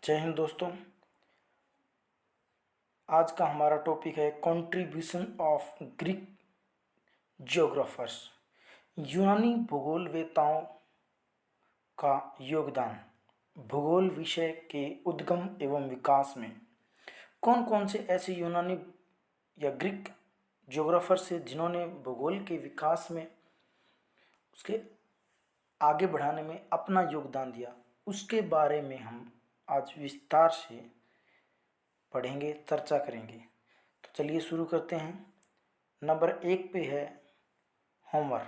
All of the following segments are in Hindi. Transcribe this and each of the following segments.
जय हिंद दोस्तों। आज का हमारा टॉपिक है कंट्रीब्यूशन ऑफ ग्रीक जियोग्राफर्स, यूनानी भूगोलवेताओं का योगदान। भूगोल विषय के उद्गम एवं विकास में कौन कौन से ऐसे यूनानी या ग्रीक जियोग्राफर्स हैं जिन्होंने भूगोल के विकास में, उसके आगे बढ़ाने में अपना योगदान दिया, उसके बारे में हम आज विस्तार से पढ़ेंगे, चर्चा करेंगे। तो चलिए शुरू करते हैं। नंबर 1 पे है होमर।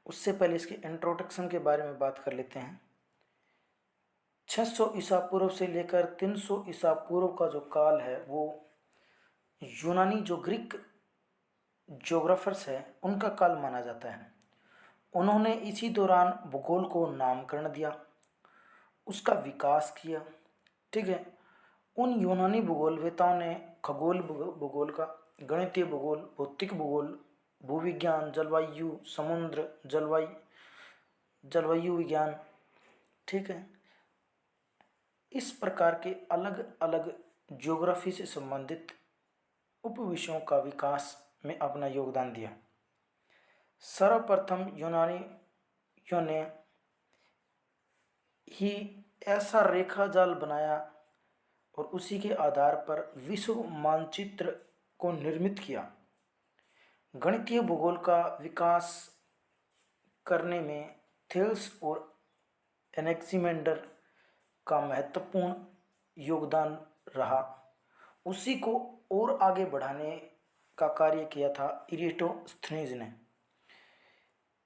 उससे पहले इसके इंट्रोडक्शन के बारे में बात कर लेते हैं। 600 ईसा पूर्व से लेकर 300 ईसा पूर्व का जो काल है वो यूनानी जो ग्रीक जियोग्राफर्स है उनका काल माना जाता है। उन्होंने इसी दौरान भूगोल को नामकरण दिया, उसका विकास किया। ठीक है। उन यूनानी भूगोलवेताओं ने खगोल भूगोल का, गणितीय भूगोल, भौतिक भूगोल, भूविज्ञान, जलवायु, समुद्र जलवायु विज्ञान, ठीक है, इस प्रकार के अलग अलग ज्योग्राफी से संबंधित उपविषयों का विकास में अपना योगदान दिया। सर्वप्रथम यूनानियों ने ही ऐसा रेखा जाल बनाया और उसी के आधार पर विश्व मानचित्र को निर्मित किया। गणितीय भूगोल का विकास करने में थेल्स और एनेक्सिमेंडर का महत्वपूर्ण योगदान रहा। उसी को और आगे बढ़ाने का कार्य किया था इरेटोस्थनीज ने।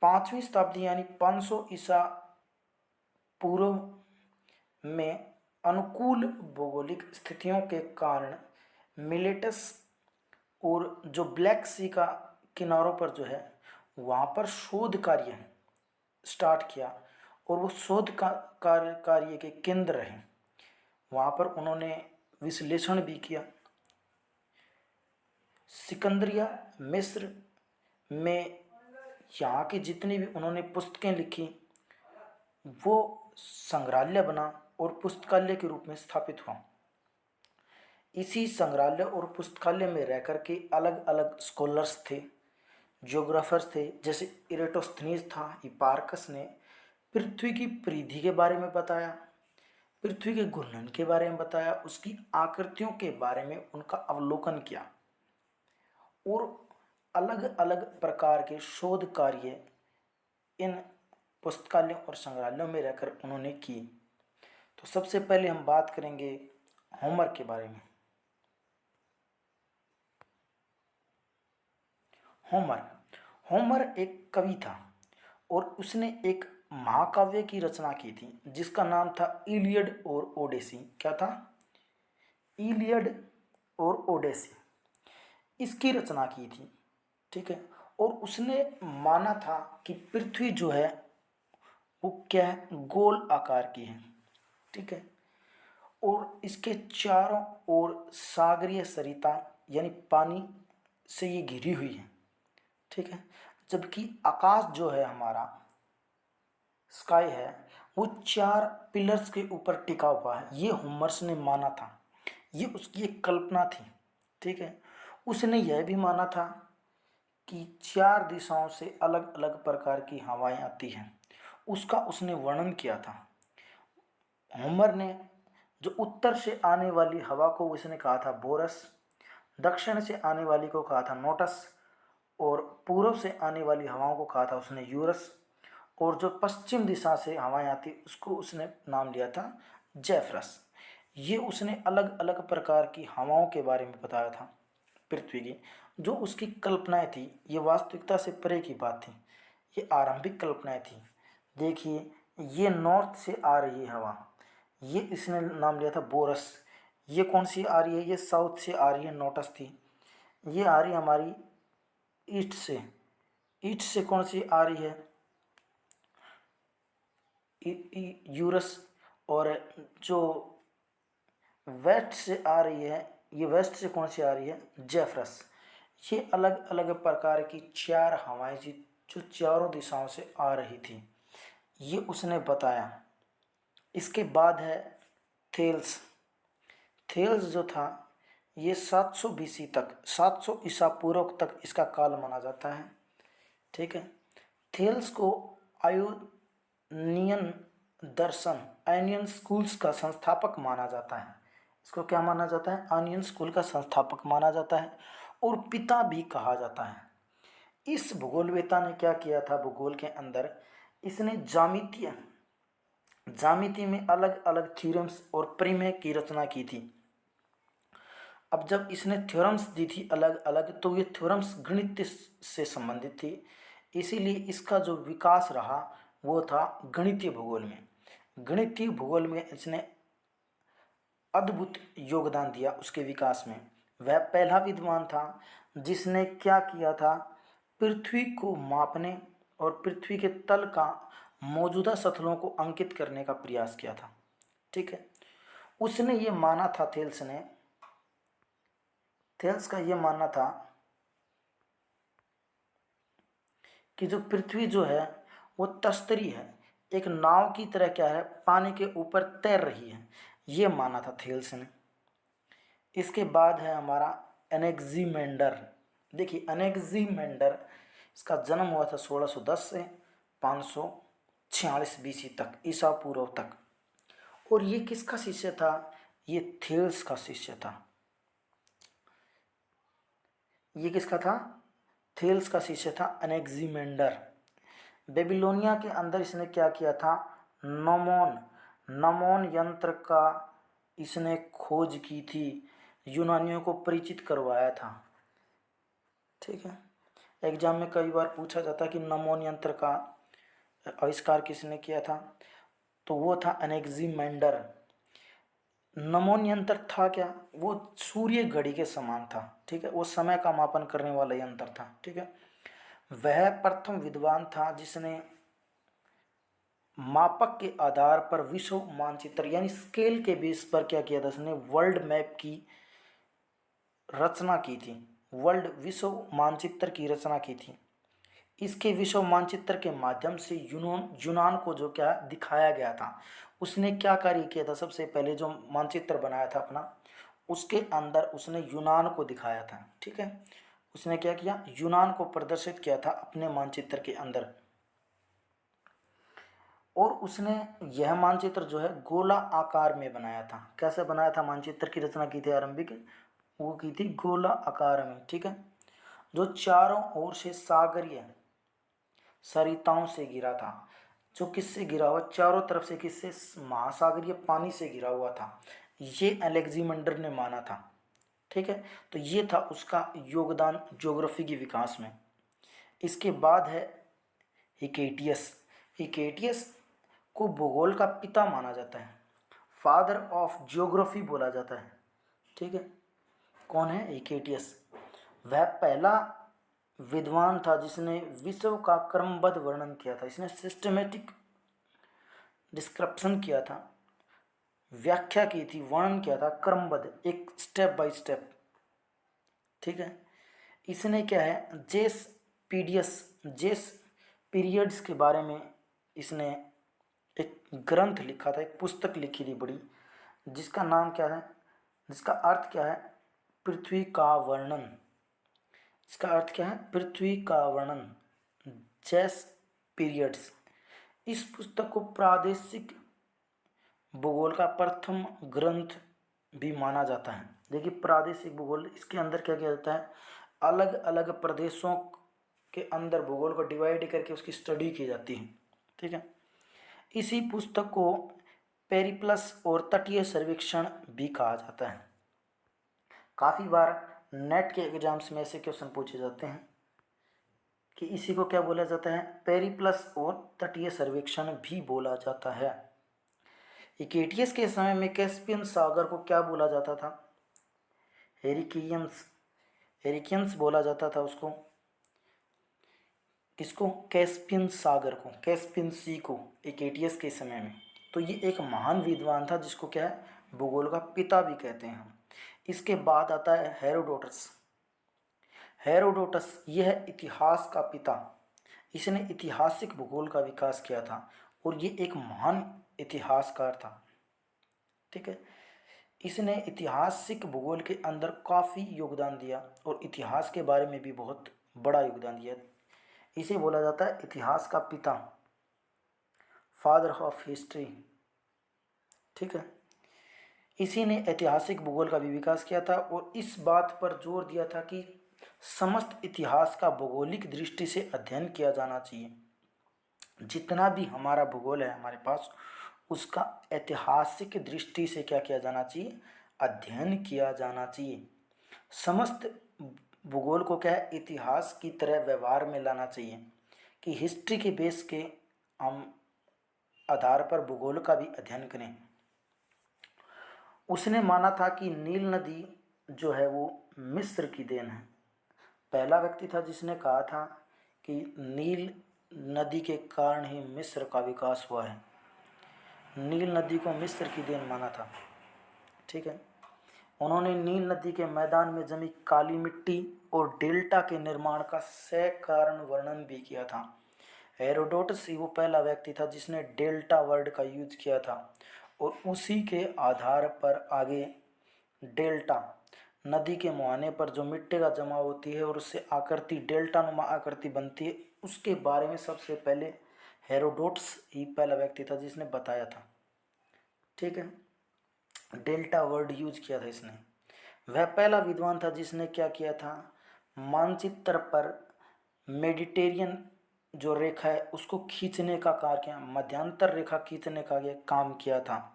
5वीं शताब्दी यानी 500 ईसा पूर्व में अनुकूल भौगोलिक स्थितियों के कारण मिलेटस और जो ब्लैक सी का किनारों पर जो है वहाँ पर शोध कार्य स्टार्ट किया और वो शोध का कार्य के केंद्र रहे। वहाँ पर उन्होंने विश्लेषण भी किया। सिकंदरिया मिस्र में यहाँ की जितनी भी उन्होंने पुस्तकें लिखी वो संग्रहालय बना और पुस्तकालय के रूप में स्थापित हुआ। इसी संग्रहालय और पुस्तकालय में रह कर के अलग अलग स्कॉलर्स थे, जियोग्राफर्स थे। जैसे इरेटोस्थनीज था, हिपार्कस ने पृथ्वी की परिधि के बारे में बताया, पृथ्वी के घूर्णन के बारे में बताया, उसकी आकृतियों के बारे में उनका अवलोकन किया और अलग अलग प्रकार के शोध कार्य इन पुस्तकालयों और संग्रहालयों में रहकर उन्होंने की। तो सबसे पहले हम बात करेंगे होमर के बारे में। होमर एक कवि था और उसने एक महाकाव्य की रचना की थी जिसका नाम था इलियड और ओडेसी। क्या था? इलियड और ओडेसी, इसकी रचना की थी। ठीक है। और उसने माना था कि पृथ्वी जो है वो क्या है, गोल आकार की है। ठीक है। और इसके चारों ओर सागरीय सरिता यानी पानी से ये घिरी हुई है। ठीक है। जबकि आकाश जो है हमारा, स्काई है, वो 4 पिलर्स के ऊपर टिका हुआ है। ये होमर्स ने माना था, ये उसकी एक कल्पना थी। ठीक है। उसने यह भी माना था कि 4 दिशाओं से अलग अलग प्रकार की हवाएं आती हैं, उसका उसने वर्णन किया था। होमर ने जो उत्तर से आने वाली हवा को उसने कहा था बोरस, दक्षिण से आने वाली को कहा था नोटस और पूर्व से आने वाली हवाओं को कहा था उसने यूरस, और जो पश्चिम दिशा से हवाएं आती उसको उसने नाम लिया था जेफरस। ये उसने अलग अलग प्रकार की हवाओं के बारे में बताया था पृथ्वी की। जो उसकी कल्पनाएं थी ये वास्तविकता से परे की बात थी, ये आरंभिक कल्पनाएं थी। देखिए, ये नॉर्थ से आ रही है हवा, ये इसने नाम लिया था बोरस। ये कौन सी आ रही है? ये साउथ से आ रही है, नोटस थी। ये आ रही है हमारी ईस्ट से। ईस्ट से कौन सी आ रही है? यूरस। और जो वेस्ट से आ रही है, ये वेस्ट से कौन सी आ रही है? जेफरस। ये अलग अलग प्रकार की 4 हवाएं जो चारों दिशाओं से आ रही थी, ये उसने बताया। इसके बाद है थेल्स। थेल्स जो था ये 700 बीसी तक, 700 ईसा पूर्व तक इसका काल माना जाता है। ठीक है। थेल्स को आयोनियन दर्शन, आयोनियन स्कूल्स का संस्थापक माना जाता है। इसको क्या माना जाता है? आयोनियन स्कूल का संस्थापक माना जाता है और पिता भी कहा जाता है। इस भूगोलवेत्ता ने क्या किया था भूगोल के अंदर, इसने ज्यामिति में अलग अलग थ्योरम्स और प्रमेय की रचना की थी। अब जब इसने थ्योरम्स दी थी अलग अलग, तो ये थ्योरम्स गणित से संबंधित थी, इसीलिए इसका जो विकास रहा वो था गणितीय भूगोल में। गणितीय भूगोल में इसने अद्भुत योगदान दिया उसके विकास में। वह पहला विद्वान था जिसने क्या किया था, पृथ्वी को मापने और पृथ्वी के तल का मौजूदा सतहों को अंकित करने का प्रयास किया था। ठीक है। उसने ये माना था, थेल्स का ये मानना था कि जो पृथ्वी जो है वो तस्तरी है, एक नाव की तरह क्या है, पानी के ऊपर तैर रही है, ये माना था थेल्स ने। इसके बाद है हमारा एनेक्सीमेंडर। देखिए एनेक्सीमेंडर, इसका जन्म हुआ था 1610 से 546 बीसी तक, ईसा पूर्व तक। और ये किसका शिष्य था? ये थेल्स का शिष्य था। ये किसका था? थेल्स का शिष्य था एनेक्सीमेंडर। बेबीलोनिया के अंदर इसने क्या किया था, नमोन यंत्र का इसने खोज की थी, यूनानियों को परिचित करवाया था। ठीक है। एग्जाम में कई बार पूछा जाता कि नमोन यंत्र का आविष्कार किसने किया था, तो वो था एनेक्सीमेंडर। नमोन यंत्र था क्या, वो सूर्य घड़ी के समान था। ठीक है। वो समय का मापन करने वाला यंत्र था। ठीक है। वह प्रथम विद्वान था जिसने मापक के आधार पर विश्व मानचित्र यानी स्केल के बेस पर क्या किया था, उसने वर्ल्ड मैप की रचना की थी, वर्ल्ड विश्व मानचित्र की रचना की थी। इसके विश्व मानचित्र के माध्यम से यूनान को जो क्या दिखाया गया था, उसने क्या कार्य किया था, सबसे पहले जो मानचित्र बनाया था अपना, उसके अंदर उसने यूनान को दिखाया था। ठीक है। उसने क्या किया, यूनान को प्रदर्शित किया था अपने मानचित्र के अंदर। और उसने यह मानचित्र जो है गोला आकार में बनाया था। कैसे बनाया था, मानचित्र की रचना की थी आरंभिक, वो की थी गोला आकार में। ठीक है। जो चारों ओर से सागरीय सरिताओं से घिरा था। जो किससे घिरा हुआ, चारों तरफ से किससे, महासागरीय पानी से घिरा हुआ था, ये अलेक्जेंडर ने माना था। ठीक है। तो ये था उसका योगदान ज्योग्राफी के विकास में। इसके बाद है हिकेटियस। हिकेटियस को भूगोल का पिता माना जाता है, फादर ऑफ ज्योग्राफी बोला जाता है। ठीक है। कौन है हिकेटियस? वह पहला विद्वान था जिसने विश्व का क्रमबद्ध वर्णन किया था। इसने सिस्टमेटिक डिस्क्रिप्शन किया था, व्याख्या की थी, वर्णन किया था क्रमबद्ध, एक स्टेप बाय स्टेप। ठीक है। इसने क्या है, जेस पीरियड्स के बारे में इसने एक ग्रंथ लिखा था, एक पुस्तक लिखी थी बड़ी, जिसका नाम क्या है, जिसका अर्थ क्या है, पृथ्वी का वर्णन। इसका अर्थ क्या है, पृथ्वी का वर्णन, जेस पीरियड्स। इस पुस्तक को प्रादेशिक भूगोल का प्रथम ग्रंथ भी माना जाता है। देखिए प्रादेशिक भूगोल, इसके अंदर क्या किया जाता है, अलग अलग प्रदेशों के अंदर भूगोल को डिवाइड करके उसकी स्टडी की जाती है। ठीक है। इसी पुस्तक को पेरिप्लस और तटीय सर्वेक्षण भी कहा जाता है। काफ़ी बार नेट के एग्जाम्स में ऐसे क्वेश्चन पूछे जाते हैं कि इसी को क्या बोला जाता है, पेरिप्लस और तटीय सर्वेक्षण भी बोला जाता है। इकेटियस के समय में कैस्पियन सागर को क्या बोला जाता था, हेरिकियंस बोला जाता था उसको। किसको, कैस्पियन सागर को, कैस्पियन सी को, इकेटियस के समय में। तो ये एक महान विद्वान था जिसको क्या है, भूगोल का पिता भी कहते हैं हम। इसके बाद आता है हेरोडोटस। हेरोडोटस यह है इतिहास का पिता। इसने ऐतिहासिक भूगोल का विकास किया था और ये एक महान इतिहासकार था। ठीक है, इसने ऐतिहासिक भूगोल के अंदर काफ़ी योगदान दिया और इतिहास के बारे में भी बहुत बड़ा योगदान दिया। इसे बोला जाता है इतिहास का पिता, फादर ऑफ हिस्ट्री। ठीक है, इसी ने ऐतिहासिक भूगोल का भी विकास किया था और इस बात पर जोर दिया था कि समस्त इतिहास का भौगोलिक दृष्टि से अध्ययन किया जाना चाहिए। जितना भी हमारा भूगोल है हमारे पास, उसका ऐतिहासिक दृष्टि से क्या किया जाना चाहिए, अध्ययन किया जाना चाहिए। समस्त भूगोल को क्या है, इतिहास की तरह व्यवहार में लाना चाहिए कि हिस्ट्री के बेस के हम आधार पर भूगोल का भी अध्ययन करें। उसने माना था कि नील नदी जो है वो मिस्र की देन है। पहला व्यक्ति था जिसने कहा था कि नील नदी के कारण ही मिस्र का विकास हुआ है। नील नदी को मिस्र की देन माना था। ठीक है, उन्होंने नील नदी के मैदान में जमी काली मिट्टी और डेल्टा के निर्माण का सकारण वर्णन भी किया था। हेरोडोटस ही वो पहला व्यक्ति था जिसने डेल्टा वर्ड का यूज किया था और उसी के आधार पर आगे डेल्टा नदी के मुहाने पर जो मिट्टी का जमा होती है और उससे आकृति डेल्टा नुमा आकृति बनती है, उसके बारे में सबसे पहले हेरोडोटस ही पहला व्यक्ति था जिसने बताया था। ठीक है, डेल्टा वर्ड यूज किया था इसने। वह पहला विद्वान था जिसने क्या किया था, मानचित्र पर मेडिटेरियन जो रेखा है उसको खींचने का कार्य किया, मध्यांतर रेखा खींचने का ये काम किया था,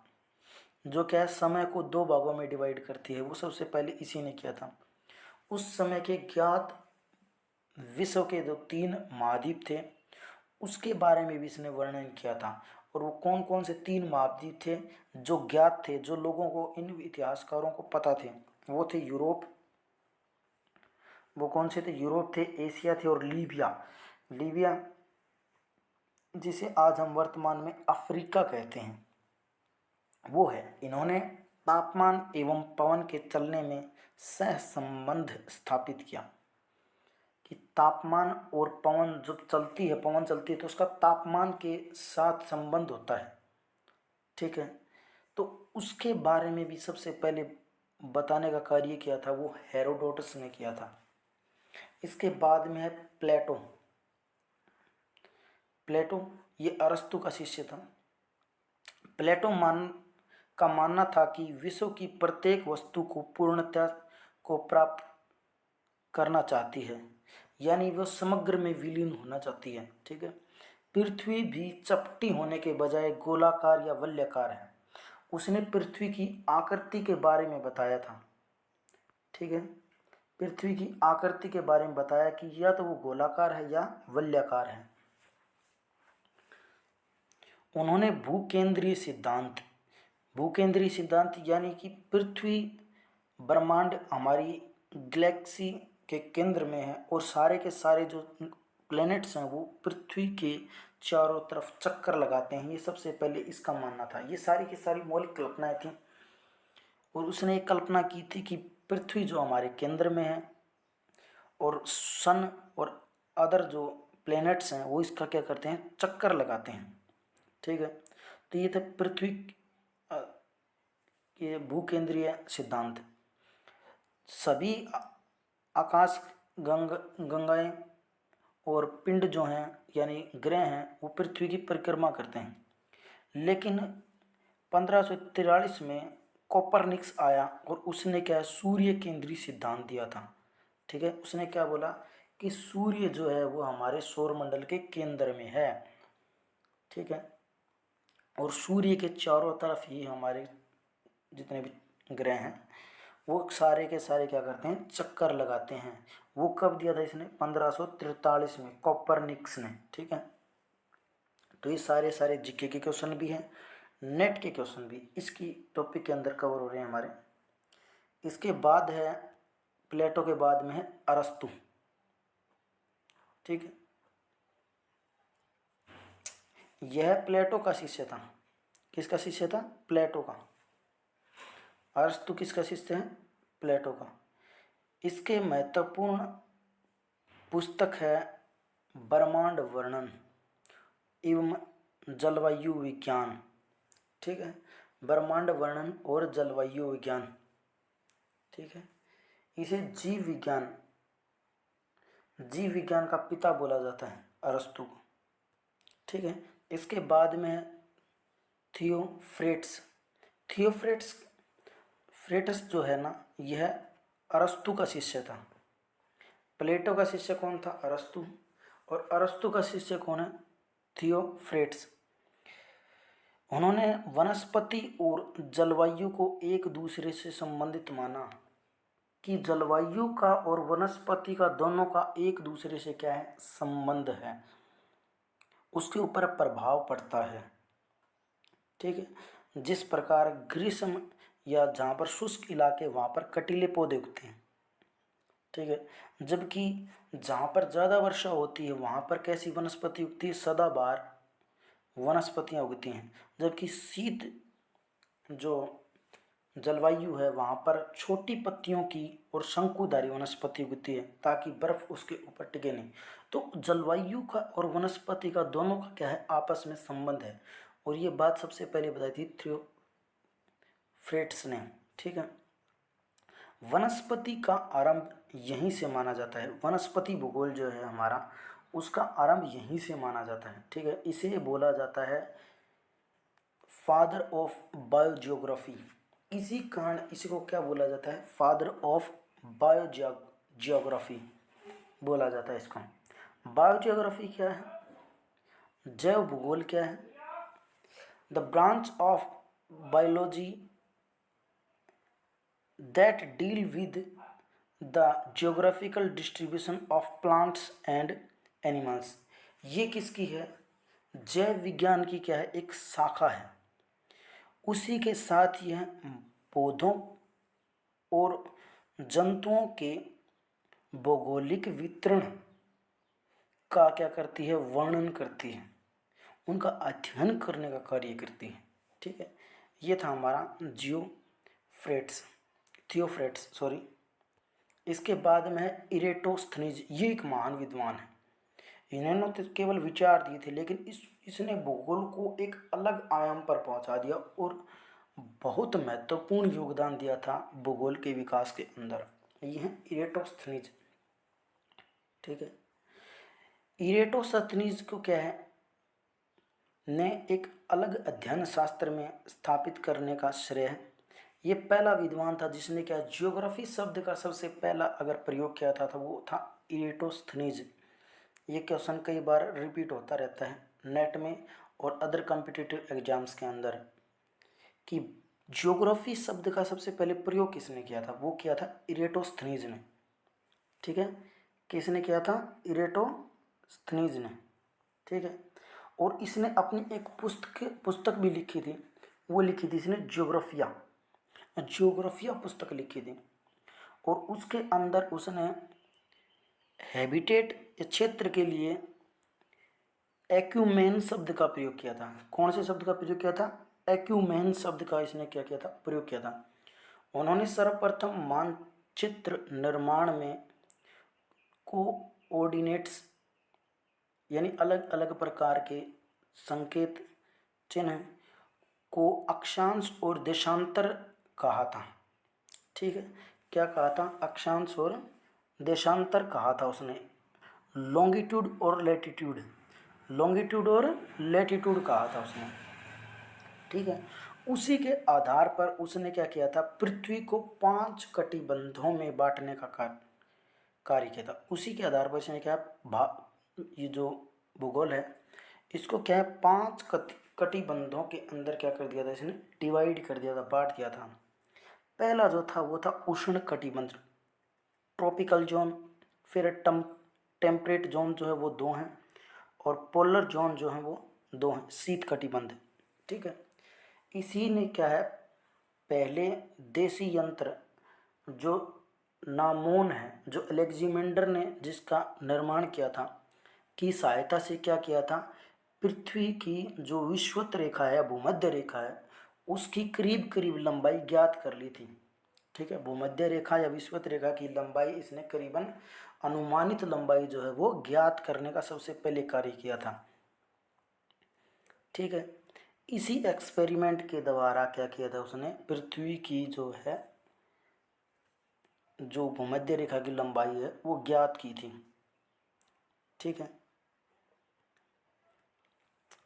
जो क्या है समय को दो भागों में डिवाइड करती है। वो सबसे पहले इसी ने किया था। उस समय के ज्ञात विश्व के जो 3 महाद्वीप थे उसके बारे में भी इसने वर्णन किया था। और वो कौन कौन से 3 महाद्वीप थे जो ज्ञात थे, जो लोगों को, इन इतिहासकारों को पता थे, वो थे यूरोप। वो कौन से थे, यूरोप थे, एशिया थे और लीबिया। लीबिया जिसे आज हम वर्तमान में अफ्रीका कहते हैं, वो है। इन्होंने तापमान एवं पवन के चलने में सह संबंध स्थापित किया कि तापमान और पवन जब चलती है, पवन चलती है तो उसका तापमान के साथ संबंध होता है। ठीक है, तो उसके बारे में भी सबसे पहले बताने का कार्य किया था वो हेरोडोटस ने किया था। इसके बाद में है प्लेटो। प्लेटो ये अरस्तु का शिष्य था। प्लेटो का मानना था कि विश्व की प्रत्येक वस्तु को पूर्णता को प्राप्त करना चाहती है, यानी वह समग्र में विलीन होना चाहती है। ठीक है, पृथ्वी भी चपटी होने के बजाय गोलाकार या वलयाकार है। उसने पृथ्वी की आकृति के बारे में बताया था। ठीक है, पृथ्वी की आकृति के बारे में बताया कि या तो वो गोलाकार है या वलयाकार है। उन्होंने भूकेंद्रीय सिद्धांत यानी कि पृथ्वी ब्रह्मांड हमारी गैलेक्सी के केंद्र में है और सारे के सारे जो प्लैनेट्स हैं वो पृथ्वी के चारों तरफ चक्कर लगाते हैं। ये सबसे पहले इसका मानना था। ये सारी की सारी मौलिक कल्पनाएं थी और उसने एक कल्पना की थी कि पृथ्वी जो हमारे केंद्र में है और सन और अदर जो प्लैनेट्स हैं वो इसका क्या करते हैं, चक्कर लगाते हैं। ठीक है, तो ये थे पृथ्वी के भूकेंद्रीय सिद्धांत। सभी आकाश गंगाएं और पिंड जो हैं यानी ग्रह हैं वो पृथ्वी की परिक्रमा करते हैं। लेकिन 1543 में कोपरनिकस आया और उसने क्या सूर्य केंद्रीय सिद्धांत दिया था। ठीक है, उसने क्या बोला कि सूर्य जो है वो हमारे सौरमंडल के केंद्र में है। ठीक है, और सूर्य के चारों तरफ ही हमारे जितने भी ग्रह हैं वो सारे के सारे क्या करते हैं, चक्कर लगाते हैं। वो कब दिया था इसने, 1543 में कोपरनिकस ने। ठीक है, तो ये सारे सारे जीके के क्वेश्चन भी हैं, नेट के क्वेश्चन भी इसकी टॉपिक के अंदर कवर हो रहे हैं हमारे। इसके बाद है प्लेटो के बाद में है अरस्तु। ठीक है, यह प्लेटो का शिष्य था। किसका शिष्य था, प्लेटो का। अरस्तु किसका शिष्य है, प्लेटो का। इसके महत्वपूर्ण पुस्तक है ब्रह्मांड वर्णन एवं जलवायु विज्ञान। ठीक है, ब्रह्मांड वर्णन और जलवायु विज्ञान, ठीक है। इसे जीव विज्ञान का पिता बोला जाता है अरस्तु को, ठीक है। इसके बाद में है थियोफ्रेट्स। फ्रेटस जो है ना, यह अरस्तु का शिष्य था। प्लेटो का शिष्य कौन था? अरस्तु। और अरस्तु का शिष्य कौन है? थियोफ्रेट्स। उन्होंने वनस्पति और जलवायु को एक दूसरे से संबंधित माना कि जलवायु का और वनस्पति का दोनों का एक दूसरे से क्या है? संबंध है, उसके ऊपर प्रभाव पड़ता है, ठीक है। जिस प्रकार ग्रीष्म या जहाँ पर शुष्क इलाके वहाँ पर कटीले पौधे उगते हैं, ठीक है। जबकि जहाँ पर ज़्यादा वर्षा होती है वहाँ पर कैसी वनस्पति उगती है? सदाबहार वनस्पतियाँ उगती हैं। जबकि शीत जो जलवायु है वहाँ पर छोटी पत्तियों की और शंकुधारी वनस्पति उगती है ताकि बर्फ उसके ऊपर टिके नहीं। तो जलवायु का और वनस्पति का दोनों का क्या है? आपस में संबंध है। और ये बात सबसे पहले बताई थी थियोफ्रेट्स ने, ठीक है। वनस्पति का आरंभ यहीं से माना जाता है। वनस्पति भूगोल जो है हमारा, उसका आरंभ यहीं से माना जाता है, ठीक है। इसे बोला जाता है फादर ऑफ बायोजियोग्राफी। इसी कारण इसी को क्या बोला जाता है? फादर ऑफ बायोजियोग्राफी बोला जाता है इसको। बायोजियोग्राफी क्या है? जैव भूगोल क्या है? The branch of biology that deal with the geographical distribution of plants and animals। ये किसकी है? जैव विज्ञान की क्या है? एक शाखा है। उसी के साथ यह पौधों और जंतुओं के भौगोलिक वितरण का क्या करती है? वर्णन करती है, उनका अध्ययन करने का कार्य करती है, ठीक है। ये था हमारा थियोफ्रेट्स सॉरी। इसके बाद में है इरेटोस्थनीज। ये एक महान विद्वान है। इन्होंने तो केवल विचार दिए थे, लेकिन इसने भूगोल को एक अलग आयाम पर पहुंचा दिया और बहुत महत्वपूर्ण योगदान दिया था भूगोल के विकास के अंदर। ये है इरेटोस्थनीज, ठीक है। इरेटोस्थनीज को क्या है ने एक अलग अध्ययन शास्त्र में स्थापित करने का श्रेय है। ये पहला विद्वान था जिसने क्या ज्योग्राफी शब्द का सबसे पहला अगर प्रयोग किया था तो वो था इरेटोस्थनीज। ये क्वेश्चन कई बार रिपीट होता रहता है नेट में और अदर कॉम्पिटिटिव एग्जाम्स के अंदर कि ज्योग्राफी शब्द का सबसे पहले प्रयोग किसने किया था? वो किया था इरेटोस्थनीज ने, ठीक है। किसने किया था? इरेटोस्थनीज ने, ठीक है। और इसने अपनी एक पुस्तक भी लिखी थी। वो लिखी थी इसने ज्योग्राफिया पुस्तक लिखी थी। और उसके अंदर उसने हैबिटेट क्षेत्र के लिए एक्यूमेन शब्द का प्रयोग किया था। कौन से शब्द का प्रयोग किया था? एक्यूमेन शब्द का इसने क्या किया था? प्रयोग किया था। उन्होंने सर्वप्रथम मानचित्र निर्माण में कोऑर्डिनेट्स यानी अलग अलग प्रकार के संकेत चिन्ह को अक्षांश और देशांतर कहा था, ठीक है। क्या कहा था? अक्षांश और देशांतर कहा था उसने। लॉन्गिट्यूड और लैटिट्यूड कहा था उसने, ठीक है। उसी के आधार पर उसने क्या किया था? पृथ्वी को 5 कटिबंधों में बांटने का कार्य किया था। उसी के आधार पर इसने क्या ये जो भूगोल है इसको क्या है 5 कटिबंधों के अंदर क्या कर दिया था? इसने डिवाइड कर दिया था, बांट दिया था। पहला जो था वो था उष्ण कटिबंध ट्रॉपिकल जोन, फिर टेम्परेट जोन जो है वो 2 हैं और पोलर जोन जो है वो 2 हैं, शीत कटिबंध, ठीक है। इसी ने क्या है पहले देशी यंत्र जो नामोन है, जो अलेक्जेंडर ने जिसका निर्माण किया था, की सहायता से क्या किया था? पृथ्वी की जो विषुवत रेखा है, भूमध्य रेखा है, उसकी करीब करीब लंबाई ज्ञात कर ली थी, ठीक है। भूमध्य रेखा या विषुवत रेखा की लंबाई इसने करीबन अनुमानित लंबाई जो है वो ज्ञात करने का सबसे पहले कार्य किया था, ठीक है। इसी एक्सपेरिमेंट के द्वारा क्या किया था उसने, पृथ्वी की जो है जो भूमध्य रेखा की लंबाई है वो ज्ञात की थी। ठीक है।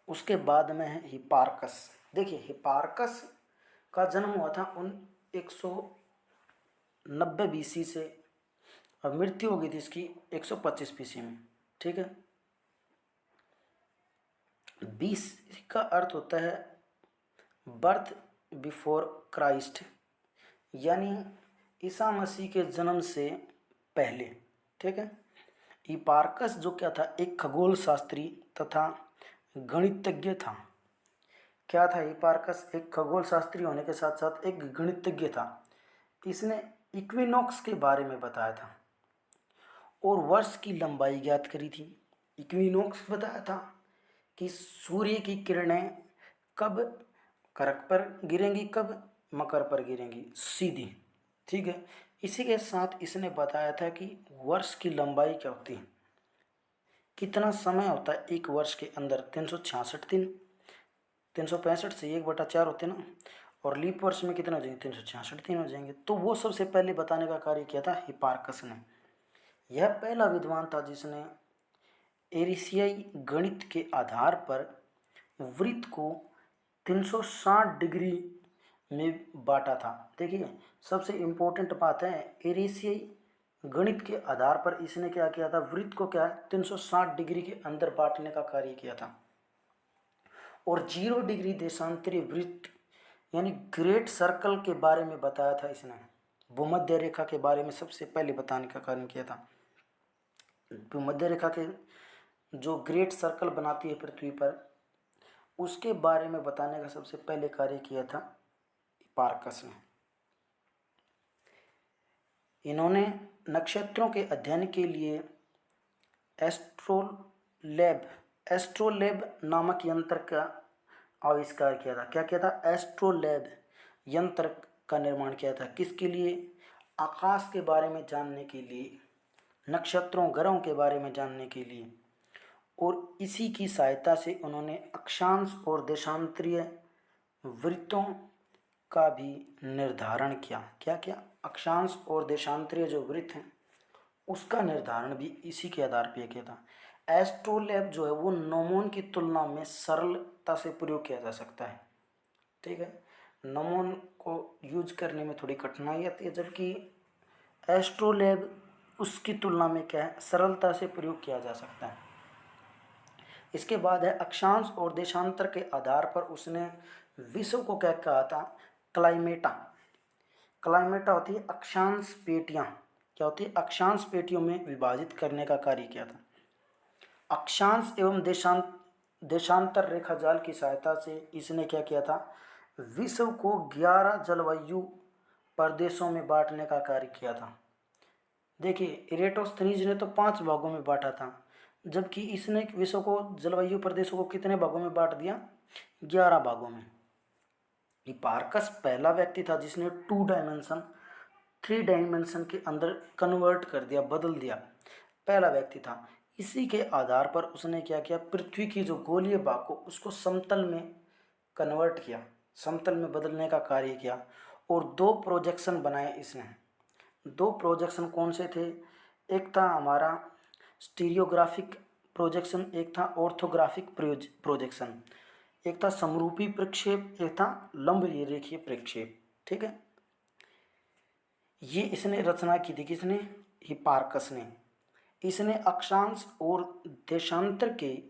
उसके बाद में है हिपार्कस। देखिए हिपार्कस का जन्म हुआ था 190 बीसी से, और मृत्यु हो गई थी इसकी 125 बीसी में। ठीक है। 20 का अर्थ होता है बर्थ बिफोर क्राइस्ट, यानी ईसा मसीह के जन्म से पहले। ठीक है। हिपार्कस जो क्या था, एक खगोल शास्त्री तथा गणितज्ञ था। क्या था हिपार्कस? एक खगोल शास्त्री होने के साथ साथ एक गणितज्ञ था। इसने इक्विनॉक्स के बारे में बताया था और वर्ष की लंबाई ज्ञात करी थी। इक्विनॉक्स बताया था कि सूर्य की किरणें कब कर्क पर गिरेंगी, कब मकर पर गिरेंगी, सीधी। ठीक है। इसी के साथ इसने बताया था कि वर्ष की लंबाई क्या होती है, कितना समय होता है एक वर्ष के अंदर, 366 दिन, 365 से 1/4 होते ना, और लीप वर्ष में कितना हो जाएंगे, 366 दिन हो जाएंगे। तो वो सबसे पहले बताने का कार्य किया था हिपार्कस ने। यह पहला विद्वान था जिसने एरिसियाई गणित के आधार पर वृत्त को 360 डिग्री में बांटा था। देखिए सबसे इम्पोर्टेंट बात है, एरिसियाई गणित के आधार पर इसने क्या किया था, वृत्त को क्या 360 डिग्री के अंदर बांटने का कार्य किया था। और 0 डिग्री देशांतरी वृत्त यानी ग्रेट सर्कल के बारे में बताया था इसने। भूमध्य रेखा के बारे में सबसे पहले बताने का कार्य किया था। भूमध्य रेखा के जो ग्रेट सर्कल बनाती है पृथ्वी पर, उसके बारे में बताने का सबसे पहले कार्य किया था हिपार्कस ने। इन्होंने नक्षत्रों के अध्ययन के लिए एस्ट्रोलैब एस्ट्रोलैब नामक यंत्र का आविष्कार किया था। क्या किया था? एस्ट्रोलैब यंत्र का निर्माण किया था। किसके लिए? आकाश के बारे में जानने के लिए, नक्षत्रों ग्रहों के बारे में जानने के लिए। और इसी की सहायता से उन्होंने अक्षांश और देशांतरीय वृत्तों का भी निर्धारण किया। क्या किया? अक्षांश और देशांतरीय जो वृत्त हैं उसका निर्धारण भी इसी के आधार पर किया था। एस्ट्रोलैब जो है वो नोमोन की तुलना में सरलता से प्रयोग किया जा सकता है। ठीक है। नोमोन को यूज करने में थोड़ी कठिनाई आती है, जबकि एस्ट्रोलैब उसकी तुलना में क्या है, सरलता से प्रयोग किया जा सकता है। इसके बाद है अक्षांश और देशांतर के आधार पर उसने विश्व को क्या कहा था, क्लाइमेटा। क्लाइमेटा होती है अक्षांश पेटियां। क्या होती है? अक्षांश पेटियों में विभाजित करने का कार्य किया था। अक्षांश एवं देशांतर रेखा जाल की सहायता से इसने क्या किया था, विश्व को 11 जलवायु प्रदेशों में बांटने का कार्य किया था। देखिए इरेटोस्थनीज ने तो 5 भागों में बांटा था, जबकि इसने विश्व को जलवायु प्रदेशों को कितने भागों में बांट दिया? 11 भागों में। हिपार्कस पहला व्यक्ति था जिसने 3 डायमेंशन के अंदर कन्वर्ट कर दिया, बदल दिया, पहला व्यक्ति था। इसी के आधार पर उसने क्या किया, पृथ्वी की जो गोलीय भाग को उसको समतल में कन्वर्ट किया, समतल में बदलने का कार्य किया। और 2 प्रोजेक्शन बनाए इसने। 2 प्रोजेक्शन कौन से थे? एक था हमारा स्टीरियोग्राफिक प्रोजेक्शन, एक था ऑर्थोग्राफिक प्रोजेक्शन। एक था समरूपी प्रक्षेप, एक था लंब रेखीय प्रक्षेप। ठीक है। ये इसने रचना की थी, किसने? हिपार्कस ने। इसने अक्षांश और देशांतर के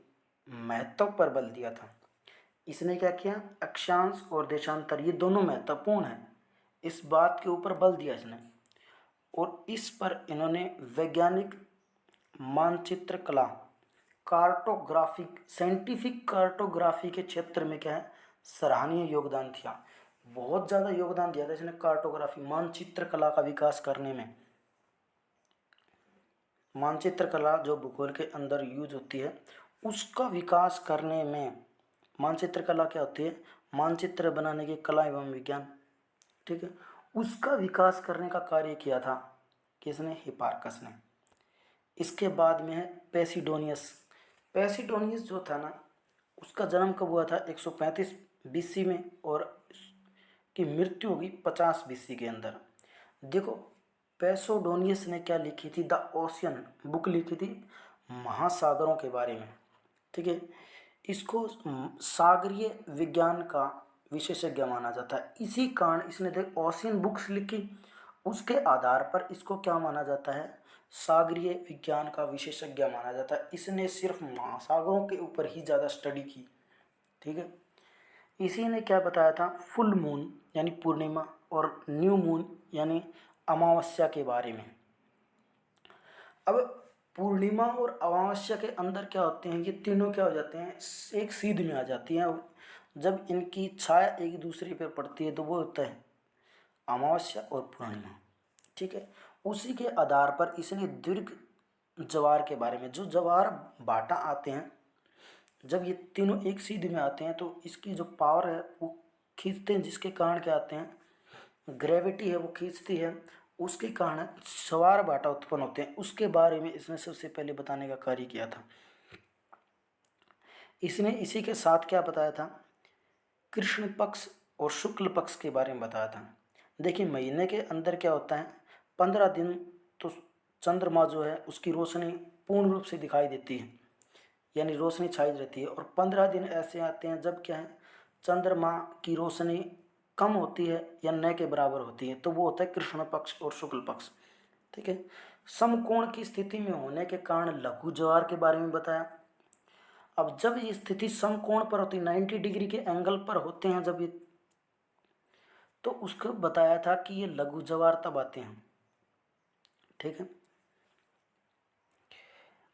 महत्व पर बल दिया था। इसने क्या किया? अक्षांश और देशांतर ये दोनों महत्वपूर्ण हैं, इस बात के ऊपर बल दिया इसने। और इस पर इन्होंने वैज्ञानिक मानचित्र कला, कार्टोग्राफिक, साइंटिफिक कार्टोग्राफी के क्षेत्र में क्या है, सराहनीय योगदान दिया। बहुत ज़्यादा योगदान दिया था इसने कार्टोग्राफी, मानचित्र कला का विकास करने में। मानचित्र कला जो भूगोल के अंदर यूज होती है उसका विकास करने में, मानचित्र कला क्या होती है? मानचित्र बनाने की कला एवं विज्ञान। ठीक है। उसका विकास करने का कार्य किया था किसने? हिपार्कस ने। इसके बाद में है पेसिडोनियस। पेसिडोनियस जो था ना, उसका जन्म कब हुआ था? 135 बीसी में और की मृत्यु होगी 50 बीसी के अंदर। देखो पेसोडोनियस ने क्या लिखी थी, द ओशियन बुक लिखी थी महासागरों के बारे में, ठीक है। इसको सागरीय विज्ञान का विशेषज्ञ माना जाता है। इसी कारण इसने देख ओशियन बुक्स लिखी, उसके आधार पर इसको क्या माना जाता है, सागरीय विज्ञान का विशेषज्ञ माना जाता है। इसने सिर्फ महासागरों के ऊपर ही ज़्यादा स्टडी की, ठीक है। इसी ने क्या बताया था, फुल मून यानी पूर्णिमा और न्यू मून यानी अमावस्या के बारे में। अब पूर्णिमा और अमावस्या के अंदर क्या होते हैं, ये तीनों क्या हो जाते हैं, एक सीध में आ जाती हैं। और जब इनकी छाया एक दूसरे पर पड़ती है तो वो होता है अमावस्या और पूर्णिमा, ठीक है। उसी के आधार पर इसने दीर्घ ज्वार के बारे में, जो ज्वार भाटा आते हैं, जब ये तीनों एक सीध में आते हैं तो इसकी जो पावर है वो खींचते हैं, जिसके कारण क्या आते हैं, ग्रेविटी है वो खींचती है, उसके कारण ज्वार भाटा उत्पन्न होते हैं। उसके बारे में इसने सबसे पहले बताने का कार्य किया था। इसने इसी के साथ क्या बताया था, कृष्ण पक्ष और शुक्ल पक्ष के बारे में बताया था। देखिए महीने के अंदर क्या होता है, 15 दिन तो चंद्रमा जो है उसकी रोशनी पूर्ण रूप से दिखाई देती है, यानी रोशनी छाई रहती है। और 15 दिन ऐसे आते हैं जब क्या है, चंद्रमा की रोशनी कम होती है या न के बराबर होती है, तो वो होता है कृष्ण पक्ष और शुक्ल पक्ष, ठीक है। समकोण की स्थिति में होने के कारण लघु ज्वार के बारे में बताया। अब जब ये स्थिति समकोण पर होती है, 90 डिग्री के एंगल पर होते हैं जब ये, तो उसको बताया था कि ये लघु ज्वार तब आते हैं, ठीक है।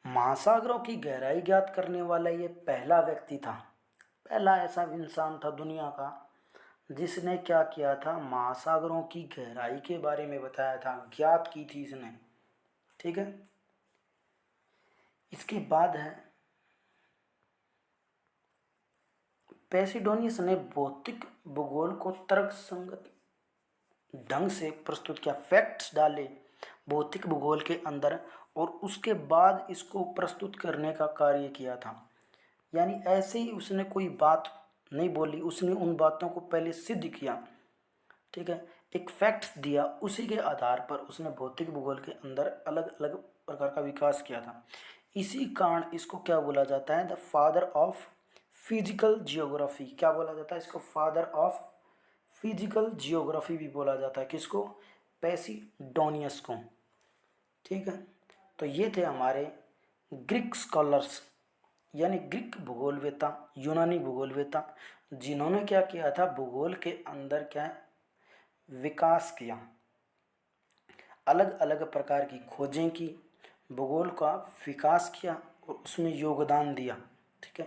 महासागरों की गहराई ज्ञात करने वाला ये पहला व्यक्ति था, पहला ऐसा इंसान था दुनिया का जिसने क्या किया था, महासागरों की गहराई के बारे में बताया था, ज्ञात की थी इसने, ठीक है। इसके बाद है पेसिडोनियस ने भौतिक भूगोल को तर्कसंगत ढंग से प्रस्तुत किया, फैक्ट्स डाले भौतिक भूगोल के अंदर और उसके बाद इसको प्रस्तुत करने का कार्य किया था। यानी ऐसे ही उसने कोई बात नहीं बोली, उसने उन बातों को पहले सिद्ध किया, ठीक है, एक फैक्ट्स दिया, उसी के आधार पर उसने भौतिक भूगोल के अंदर अलग अलग प्रकार का विकास किया था। इसी कारण इसको क्या बोला जाता है, the father of physical geography. क्या बोला जाता है इसको, फादर ऑफ फिजिकल जियोग्राफी भी बोला जाता है। किसको, पेसिडोनियस को, ठीक है। तो ये थे हमारे ग्रीक स्कॉलर्स, यानी ग्रीक भूगोलवेता, यूनानी भूगोलवेता, जिन्होंने क्या किया था, भूगोल के अंदर क्या है, विकास किया, अलग अलग प्रकार की खोजें की, भूगोल का विकास किया और उसमें योगदान दिया, ठीक है।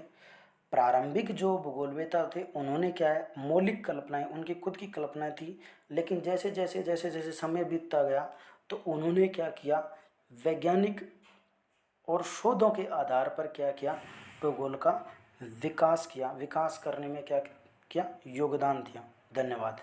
प्रारंभिक जो भूगोलवेता थे उन्होंने क्या है, मौलिक कल्पनाएं, उनकी खुद की कल्पनाएं थी, लेकिन जैसे जैसे जैसे जैसे समय बीतता गया तो उन्होंने क्या किया, वैज्ञानिक और शोधों के आधार पर क्या किया, भूगोल का विकास किया, विकास करने में क्या किया, योगदान दिया। धन्यवाद।